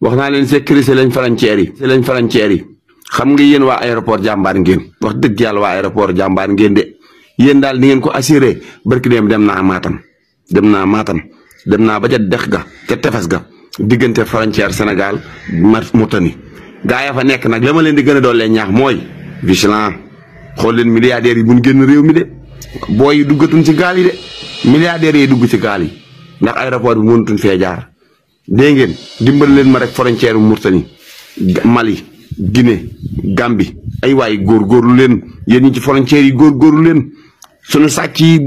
wax naa leen sécurité lañ frontière yi xam nga yéen waa aéroport jàmbaar ngeen wax dëgg yàlla waa aéroport jàmbaar ngeen de yéen daal ni ngeen ko assuré barki dem naa Matam dem naa ba ca dex ga ca tefes ga diggante frontière Sénégal Mauritanie gaa ya fa nekk nag la ma leen di gën a doon leen ñaax mooy vigilant xool leen milliardaires yi buñ génn réew mi de booy yi duggatuñ ci gaal yi de milliardaires yi dugg ci gaal yi ndax aéroport bi mënatuñ fee jaar dégg ngeen dimbal leen ma rek frontière bu Mauritanie Mali Guinée Gambie ay waay góorgóorlu leen yéen ñi ci frontière yi góorgóorlu leen suñu sàcc yi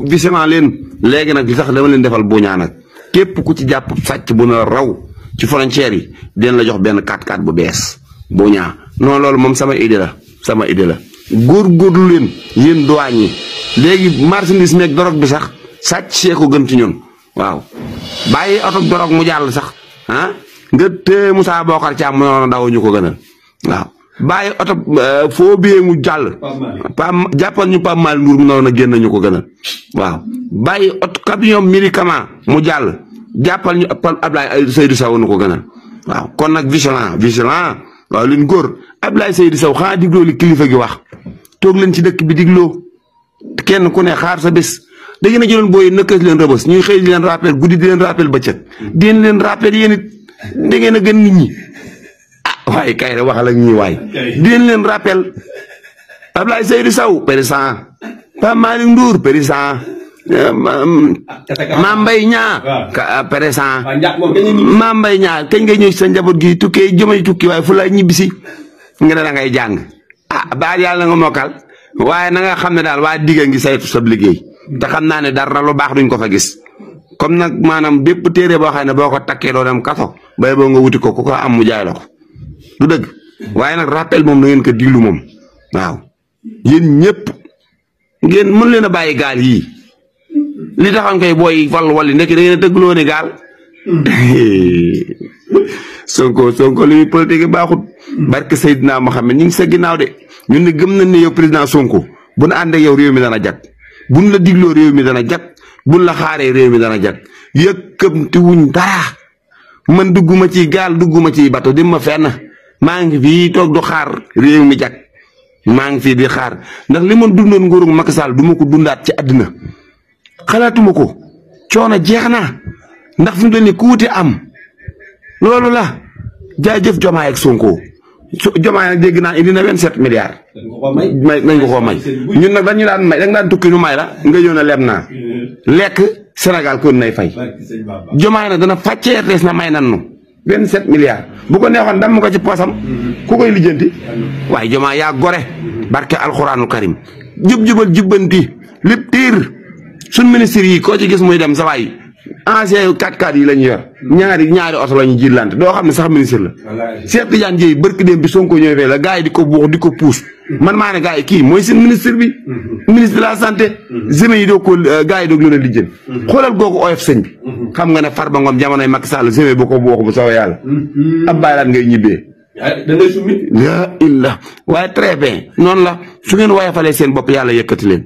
vigilant leen léegi nag li tax dama leen defal buñaa nag képp ku ci jàpp sàcc bu na raw ci frontière yi den la jox benn 4x4 bu bees buñaa non loolu moom sama idée la góorgóorlu leen yéen douane yi léegi marchandise meeg dorog bi sax sàcc see ko gën ci ñun waaw bàyyi oto dorog mu jàll sax ah nga te Moussa Bokar Thiam mu noonu daw ñu ko gënal waaw bàyyi oto foo biyee mu jàll jàppal ñu Pape Malick Ndour mu noonu génn ñu ko gënal waaw bàyyi oto camion médicament mu jàll jàppal ñu Ablaye Seydou Sow nu ko gënal waaw kon nag vigilant waaw leen góor Ablaye Seydou Sow xanaa digloo li kilifa gi wax toog leen ci dëkk bi digloo kenn ku ne xaar sa bés da ngeen a jëloon booy nëkkas leen rëbës ñuy xëy di leen rappel guddi di leen rappel bëccëg di leen rappel yéen it da ngeen a gën nit ñi ah waaye kay rek waxal ak ñi waay di leen rappel Ablaye Seydou Sow président Pape Malick Ndour président Mame Mbaye Niang président Mame Mbaye Niang kañ nga ñëw sa njaboot gi tukkee jëmay tukki waaye fu lay ñibbisi nga ne da ngay jàng ah baal yàlla nga mokkal waaye na nga xam ne daal waa digga ngi saytu sab liggéey te xam naa ne dara lu baax duñ ko fa gis comme nag maanaam bépp téere boo xam ne boo ko takkee doo dem kaso bay boo nga wuti ko ku ko am mu jaay la ko du dëgg waaye nag rappel moom na ngeen ko diglu moom waaw yéen ñëpp ngeen mën leen a bàyyi gaal yii li taxoon koy booy wali nekk da ngeen a dëggloo ne gaal Sonko li muy politique baaxut barke Seydina Mohamed ñu ngi sa ginnaaw de ñun ne gëm nañ ne yow président Sonko bu nu àndee yow réew mi dana jag buñ la digloo réew mi dana jag buñ la xaaree réew mi dana jag yëkkamti wuñ dara man dugguma ci gaal dugguma ci bato di ma fenn maa ngi fii toog du xaar réew mi jag maa ngi fii di xaar ndax li ma dundoon nguurug Macky Sall du ma ko dundaat ci àddina xalaatuma ko coono jeex na ndax fi mu doon ne ku wuti am loolu la jaajëf Diomaye ak Sonko Diomaye nag dégg naa indi na 27 milliards. nañ ko koo may ñun nag dañu daan may da nga daan tukki ñu may la nga ñëw na leb naa lekk Sénégal kon nay fay Diomaye nag dana fàccee RTS na may nan nu 27 milliards bu ko neexoon dam ko ci poosam ku koy lijjanti waaye Diomaye yaa gore barke alxuraanu karim jub-jubal jubbanti lépp tiir suñ ministre yi koo ci gis muy dem sa waay ancien 4x4 yi la ñu yor ñaari oto la ñu jiitlante doo xam ne sax ministre la Cheikh Tidiane Dièye barki dem bi Sonko ñëwee fee la gars yi di ko buux di ko puus man maa ne gars yi kii mooy seen ministre bi ministre de la santé semaine yi doo ko gars yi doog leen a lijjën xoolal googu oyof sëñ bi xam nga ne Farba Ngom jamonoy Macky Sall semaine bu ko buux bu soobee yàlla ab bàyyi laat ngay ñibbee da ngay summi la illa waaye très bien noonu la su ngeen woyofalee seen bopp yàlla yëkkati leen